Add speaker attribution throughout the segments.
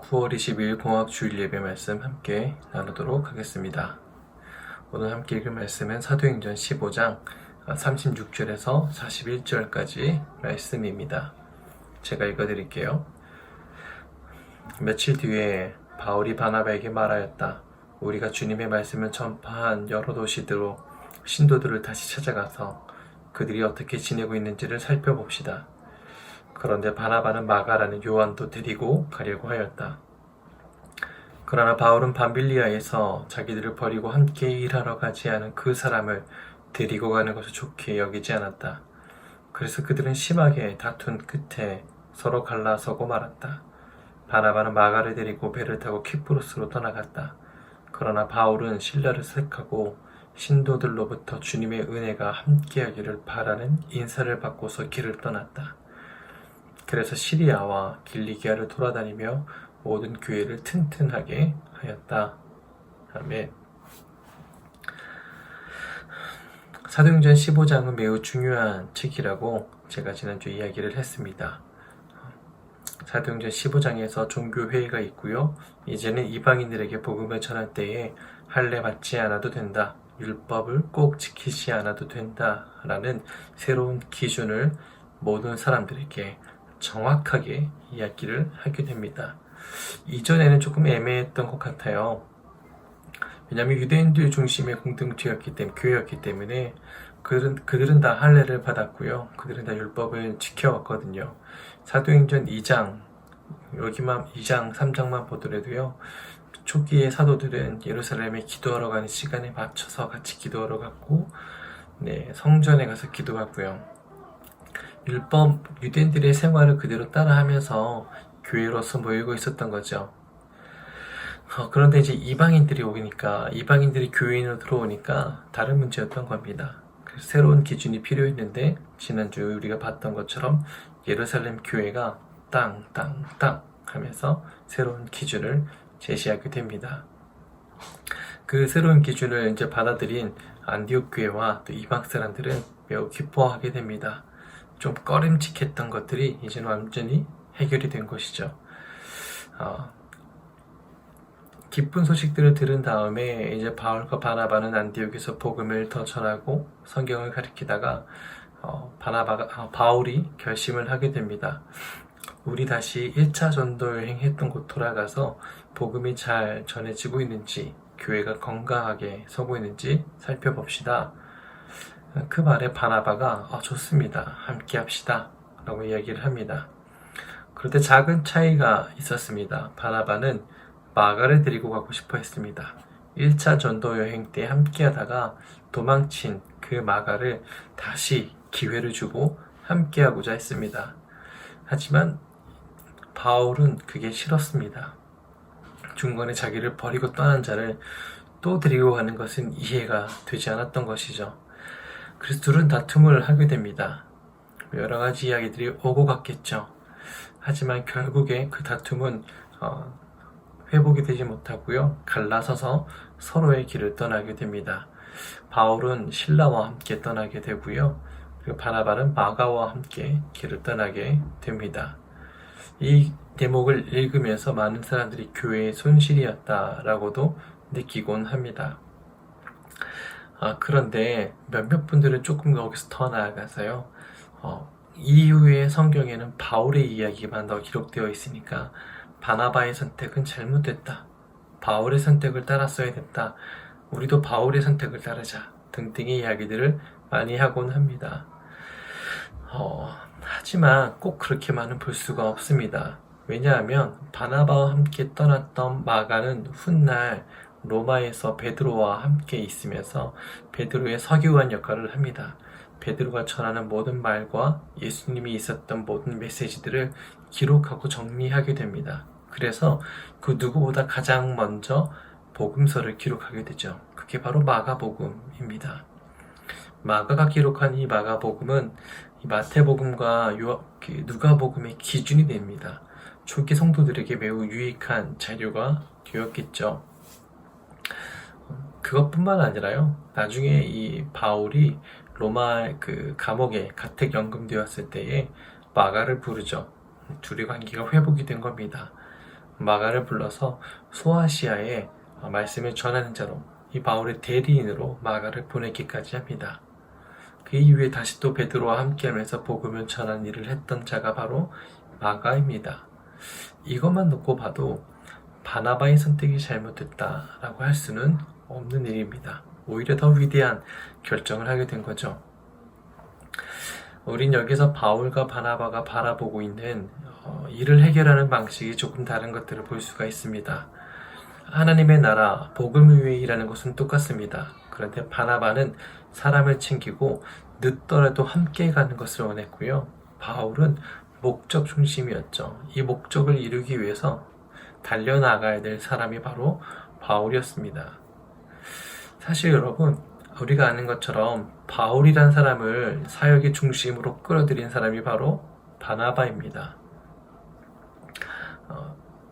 Speaker 1: 9월 20일 공학주일 예배 말씀 함께 나누도록 하겠습니다. 오늘 함께 읽을 말씀은 사도행전 15장 36절에서 41절까지 말씀입니다. 제가 읽어드릴게요. 며칠 뒤에 바울이 바나바에게 말하였다. 우리가 주님의 말씀을 전파한 여러 도시들로 신도들을 다시 찾아가서 그들이 어떻게 지내고 있는지를 살펴봅시다. 그런데 바나바는 마가라는 요한도 데리고 가려고 하였다. 그러나 바울은 밤빌리아에서 자기들을 버리고 함께 일하러 가지 않은 그 사람을 데리고 가는 것을 좋게 여기지 않았다. 그래서 그들은 심하게 다툰 끝에 서로 갈라서고 말았다. 바나바는 마가를 데리고 배를 타고 키프로스로 떠나갔다. 그러나 바울은 신라를 택하고 신도들로부터 주님의 은혜가 함께하기를 바라는 인사를 받고서 길을 떠났다. 그래서 시리아와 길리기아를 돌아다니며 모든 교회를 튼튼하게 하였다. 아멘. 사도행전 15장은 매우 중요한 책이라고 제가 지난주에 이야기를 했습니다. 사도행전 15장에서 종교회의가 있고요. 이제는 이방인들에게 복음을 전할 때에 할례 받지 않아도 된다. 율법을 꼭 지키지 않아도 된다. 라는 새로운 기준을 모든 사람들에게 정확하게 이야기를 하게 됩니다. 이전에는 조금 애매했던 것 같아요. 왜냐하면 유대인들 중심의 공동체였기 때문에, 교회였기 때문에 그들은 다 할례를 받았고요. 그들은 다 율법을 지켜왔거든요. 사도행전 2장, 여기만 2장, 3장만 보더라도요. 초기의 사도들은 예루살렘에 기도하러 가는 시간에 맞춰서 같이 기도하러 갔고, 성전에 가서 기도하고요. 유대인들의 생활을 그대로 따라하면서 교회로서 모이고 있었던 거죠. 그런데 이제 이방인들이 교회인으로 들어오니까 다른 문제였던 겁니다. 그래서 새로운 기준이 필요했는데 지난주 우리가 봤던 것처럼 예루살렘 교회가 땅 하면서 새로운 기준을 제시하게 됩니다. 그 새로운 기준을 이제 받아들인 안디옥 교회와 또 이방 사람들은 매우 기뻐하게 됩니다. 좀 꺼림칙했던 것들이 이제는 완전히 해결이 된 것이죠. 기쁜 소식들을 들은 다음에 이제 바울과 바나바는 안디옥에서 복음을 더 전하고 성경을 가르치다가 바울이 결심을 하게 됩니다. 우리 다시 1차 전도 여행했던 곳 돌아가서 복음이 잘 전해지고 있는지, 교회가 건강하게 서고 있는지 살펴봅시다. 그 말에 바나바가 좋습니다. 함께 합시다. 라고 이야기를 합니다. 그런데 작은 차이가 있었습니다. 바나바는 마가를 데리고 가고 싶어 했습니다. 1차 전도 여행 때 함께 하다가 도망친 그 마가를 다시 기회를 주고 함께 하고자 했습니다. 하지만 바울은 그게 싫었습니다. 중간에 자기를 버리고 떠난 자를 또 데리고 가는 것은 이해가 되지 않았던 것이죠. 그래서 둘은 다툼을 하게 됩니다. 여러 가지 이야기들이 오고 갔겠죠. 하지만 결국에 그 다툼은 회복이 되지 못하고요. 갈라서서 서로의 길을 떠나게 됩니다. 바울은 신라와 함께 떠나게 되고요. 그리고 바나바는 마가와 함께 길을 떠나게 됩니다. 이 대목을 읽으면서 많은 사람들이 교회의 손실이었다라고도 느끼곤 합니다. 그런데 몇몇 분들은 조금 여기서 더 나아가서요. 이후의 성경에는 바울의 이야기만 더 기록되어 있으니까 바나바의 선택은 잘못됐다. 바울의 선택을 따랐어야 됐다. 우리도 바울의 선택을 따르자. 등등의 이야기들을 많이 하곤 합니다. 하지만 꼭 그렇게만은 볼 수가 없습니다. 왜냐하면 바나바와 함께 떠났던 마가는 훗날 로마에서 베드로와 함께 있으면서 베드로의 서기관 역할을 합니다. 베드로가 전하는 모든 말과 예수님이 있었던 모든 메시지들을 기록하고 정리하게 됩니다. 그래서 그 누구보다 가장 먼저 복음서를 기록하게 되죠. 그게 바로 마가복음입니다. 마가가 기록한 이 마가복음은 마태복음과 누가복음의 기준이 됩니다. 초기 성도들에게 매우 유익한 자료가 되었겠죠. 그것뿐만 아니라요. 나중에 이 바울이 로마 그 감옥에 가택 연금되었을 때에 마가를 부르죠. 둘의 관계가 회복이 된 겁니다. 마가를 불러서 소아시아에 말씀을 전하는 자로, 이 바울의 대리인으로 마가를 보내기까지 합니다. 그 이후에 다시 또 베드로와 함께하면서 복음을 전하는 일을 했던 자가 바로 마가입니다. 이것만 놓고 봐도 바나바의 선택이 잘못됐다라고 할 수는 없는 일입니다. 오히려 더 위대한 결정을 하게 된 거죠. 우린 여기서 바울과 바나바가 바라보고 있는 일을 해결하는 방식이 조금 다른 것들을 볼 수가 있습니다. 하나님의 나라, 복음을 위해 일하는 것은 똑같습니다. 그런데 바나바는 사람을 챙기고 늦더라도 함께 가는 것을 원했고요. 바울은 목적 중심이었죠. 이 목적을 이루기 위해서 달려나가야 될 사람이 바로 바울이었습니다. 사실 여러분, 우리가 아는 것처럼 바울이란 사람을 사역의 중심으로 끌어들인 사람이 바로 바나바입니다.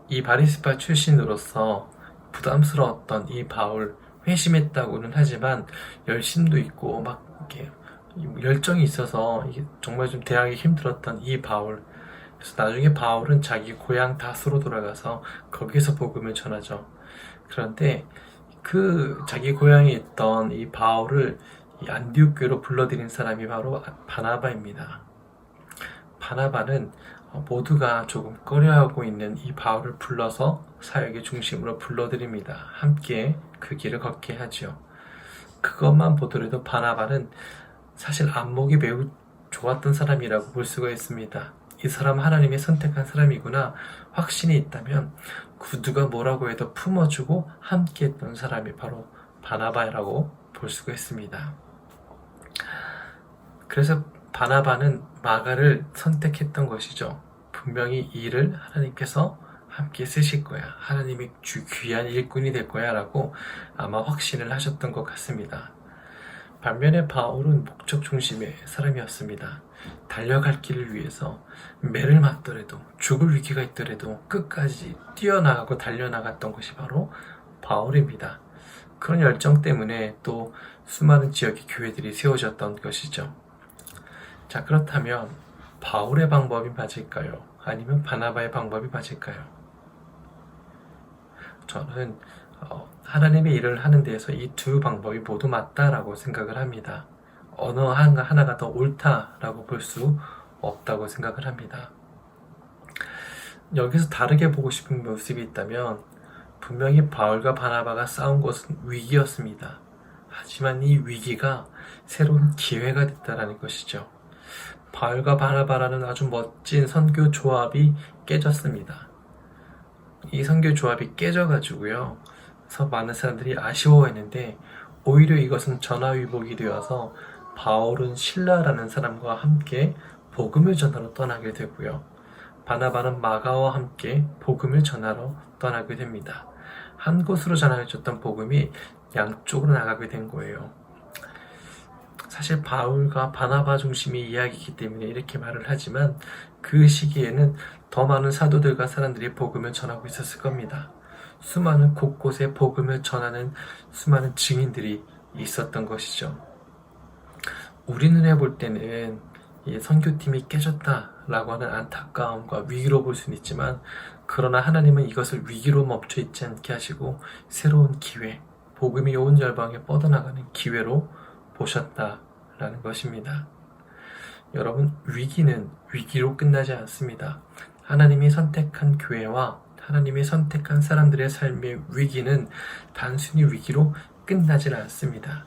Speaker 1: 이 바리새파 출신으로서 부담스러웠던 이 바울, 회심했다고는 하지만 열심도 있고 막 이렇게 열정이 있어서 이게 정말 좀 대하기 힘들었던 이 바울. 그래서 나중에 바울은 자기 고향 다스로 돌아가서 거기서 복음을 전하죠. 그런데 그 자기 고향에 있던 이 바울을 이 안디옥 교회로 불러들인 사람이 바로 바나바입니다. 바나바는 모두가 조금 꺼려하고 있는 이 바울을 불러서 사역의 중심으로 불러들입니다. 함께 그 길을 걷게 하죠. 그것만 보더라도 바나바는 사실 안목이 매우 좋았던 사람이라고 볼 수가 있습니다. 이 사람 하나님이 선택한 사람이구나 확신이 있다면 누가 뭐라고 해도 품어주고 함께 했던 사람이 바로 바나바라고 볼 수가 있습니다. 그래서 바나바는 마가를 선택했던 것이죠. 분명히 이 일을 하나님께서 함께 쓰실 거야. 하나님이 귀한 일꾼이 될 거야 라고 아마 확신을 하셨던 것 같습니다. 반면에 바울은 목적 중심의 사람이었습니다. 달려갈 길을 위해서 매를 맞더라도 죽을 위기가 있더라도 끝까지 뛰어나가고 달려나갔던 것이 바로 바울입니다. 그런 열정 때문에 또 수많은 지역의 교회들이 세워졌던 것이죠. 자, 그렇다면 바울의 방법이 맞을까요? 아니면 바나바의 방법이 맞을까요? 저는 하나님의 일을 하는 데에서 이 두 방법이 모두 맞다라고 생각을 합니다. 어느 하나가 더 옳다라고 볼 수 없다고 생각을 합니다. 여기서 다르게 보고 싶은 모습이 있다면 분명히 바울과 바나바가 싸운 것은 위기였습니다. 하지만 이 위기가 새로운 기회가 됐다라는 것이죠. 바울과 바나바라는 아주 멋진 선교 조합이 깨졌습니다. 이 선교 조합이 깨져가지고요. 그래서 많은 사람들이 아쉬워했는데 오히려 이것은 전화위복이 되어서 바울은 실라라는 사람과 함께 복음을 전하러 떠나게 되고요. 바나바는 마가와 함께 복음을 전하러 떠나게 됩니다. 한 곳으로 전하여졌던 복음이 양쪽으로 나가게 된 거예요. 사실 바울과 바나바 중심의 이야기이기 때문에 이렇게 말을 하지만 그 시기에는 더 많은 사도들과 사람들이 복음을 전하고 있었을 겁니다. 수많은 곳곳에 복음을 전하는 수많은 증인들이 있었던 것이죠. 우리 눈에 볼 때는 이 선교팀이 깨졌다라고 하는 안타까움과 위기로 볼 수는 있지만 그러나 하나님은 이것을 위기로 멈춰 있지 않게 하시고 새로운 기회, 복음이 온 열방에 뻗어나가는 기회로 보셨다라는 것입니다. 여러분, 위기는 위기로 끝나지 않습니다. 하나님이 선택한 교회와 하나님이 선택한 사람들의 삶의 위기는 단순히 위기로 끝나지 않습니다.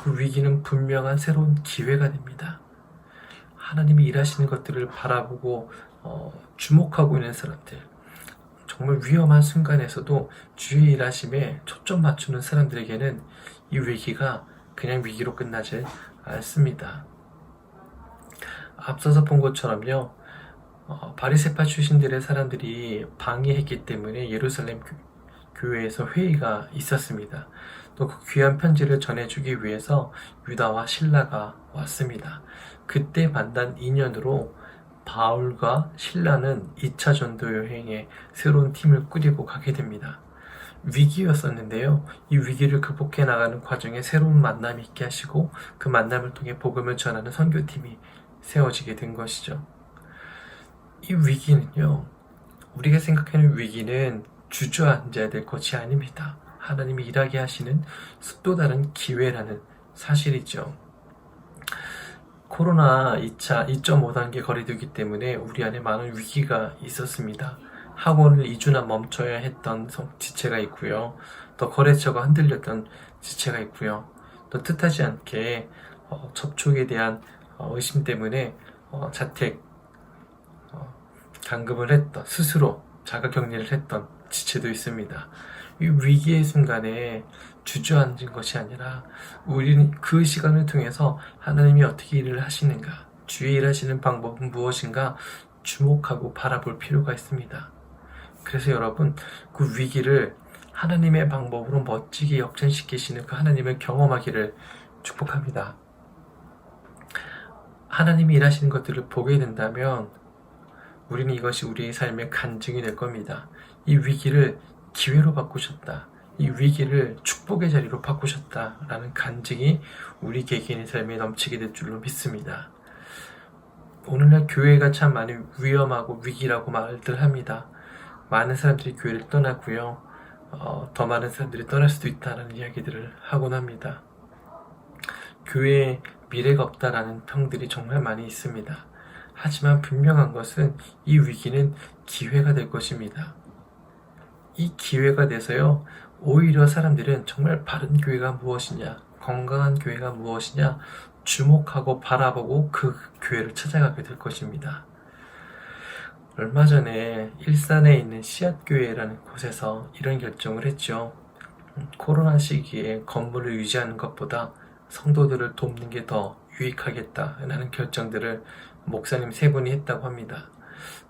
Speaker 1: 그 위기는 분명한 새로운 기회가 됩니다. 하나님이 일하시는 것들을 바라보고 주목하고 있는 사람들, 정말 위험한 순간에서도 주의 일하심에 초점 맞추는 사람들에게는 이 위기가 그냥 위기로 끝나지 않습니다. 앞서서 본 것처럼요, 바리새파 출신들의 사람들이 방해했기 때문에 예루살렘 교회에서 회의가 있었습니다. 또 그 귀한 편지를 전해주기 위해서 유다와 실라가 왔습니다. 그때 만난 인연으로 바울과 실라는 2차 전도 여행에 새로운 팀을 꾸리고 가게 됩니다. 위기였었는데요. 이 위기를 극복해 나가는 과정에 새로운 만남이 있게 하시고 그 만남을 통해 복음을 전하는 선교팀이 세워지게 된 것이죠. 이 위기는요, 우리가 생각하는 위기는 주저앉아야 될 것이 아닙니다. 하나님이 일하게 하시는 또 다른 기회라는 사실이죠. 코로나 2차 2.5단계 거리두기 때문에 우리 안에 많은 위기가 있었습니다. 학원을 2주나 멈춰야 했던 지체가 있고요. 또 거래처가 흔들렸던 지체가 있고요. 또 뜻하지 않게 접촉에 대한 의심 때문에 자택 감금을 했던, 스스로 자가격리를 했던 지체도 있습니다. 이 위기의 순간에 주저앉은 것이 아니라 우리는 그 시간을 통해서 하나님이 어떻게 일을 하시는가, 주의 일하시는 방법은 무엇인가 주목하고 바라볼 필요가 있습니다. 그래서 여러분, 그 위기를 하나님의 방법으로 멋지게 역전시키시는 그 하나님을 경험하기를 축복합니다. 하나님이 일하시는 것들을 보게 된다면 우리는 이것이 우리의 삶의 간증이 될 겁니다. 이 위기를 기회로 바꾸셨다. 이 위기를 축복의 자리로 바꾸셨다라는 간증이 우리 개개인의 삶에 넘치게 될 줄로 믿습니다. 오늘날 교회가 참 많이 위험하고 위기라고 말들 합니다. 많은 사람들이 교회를 떠나고요. 더 많은 사람들이 떠날 수도 있다는 이야기들을 하곤 합니다. 교회에 미래가 없다라는 평들이 정말 많이 있습니다. 하지만 분명한 것은 이 위기는 기회가 될 것입니다. 이 기회가 돼서요, 오히려 사람들은 정말 바른 교회가 무엇이냐, 건강한 교회가 무엇이냐 주목하고 바라보고 그 교회를 찾아가게 될 것입니다. 얼마 전에 일산에 있는 씨앗교회라는 곳에서 이런 결정을 했죠. 코로나 시기에 건물을 유지하는 것보다 성도들을 돕는 게 더 유익하겠다라는 결정들을 목사님 3분이 했다고 합니다.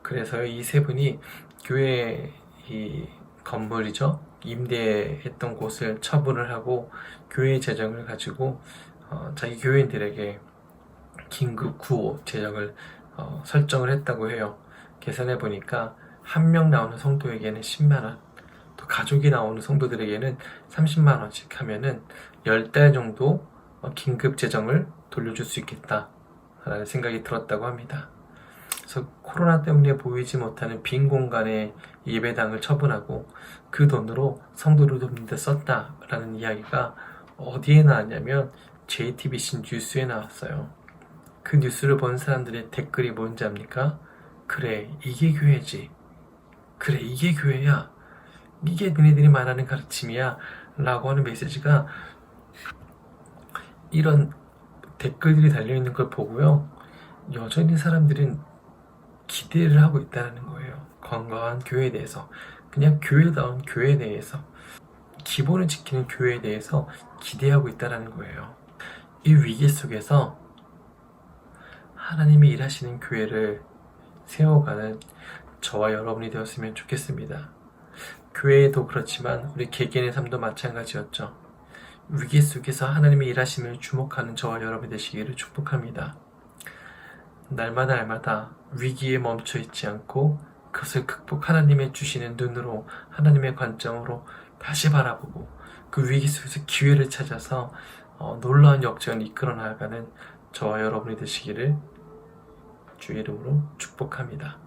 Speaker 1: 그래서 이 3분이 교회 이 건물이죠, 임대했던 곳을 처분을 하고 교회 재정을 가지고 자기 교인들에게 긴급 구호 재정을 설정을 했다고 해요. 계산해 보니까 한 명 나오는 성도에게는 10만원, 또 가족이 나오는 성도들에게는 30만원씩 하면은 10달 정도 긴급 재정을 돌려줄 수 있겠다라는 생각이 들었다고 합니다. 그래서 코로나 때문에 보이지 못하는 빈 공간에 예배당을 처분하고 그 돈으로 성도를 돕는 데 썼다라는 이야기가 어디에 나왔냐면 JTBC 뉴스에 나왔어요. 그 뉴스를 본 사람들의 댓글이 뭔지 압니까? 그래, 이게 교회지. 그래, 이게 교회야. 이게 너네들이 말하는 가르침이야. 라고 하는 메시지가, 이런 댓글들이 달려있는 걸 보고요, 여전히 사람들은 기대를 하고 있다는 거예요. 건강한 교회에 대해서, 그냥 교회다운 교회에 대해서, 기본을 지키는 교회에 대해서 기대하고 있다는 거예요. 이 위기 속에서 하나님이 일하시는 교회를 세워가는 저와 여러분이 되었으면 좋겠습니다. 교회도 그렇지만 우리 개개인의 삶도 마찬가지였죠. 위기 속에서 하나님의 일하심을 주목하는 저와 여러분이 되시기를 축복합니다. 날마다 위기에 멈춰 있지 않고 그것을 하나님의 주시는 눈으로, 하나님의 관점으로 다시 바라보고 그 위기 속에서 기회를 찾아서 놀라운 역전을 이끌어 나가는 저와 여러분이 되시기를 주의 이름으로 축복합니다.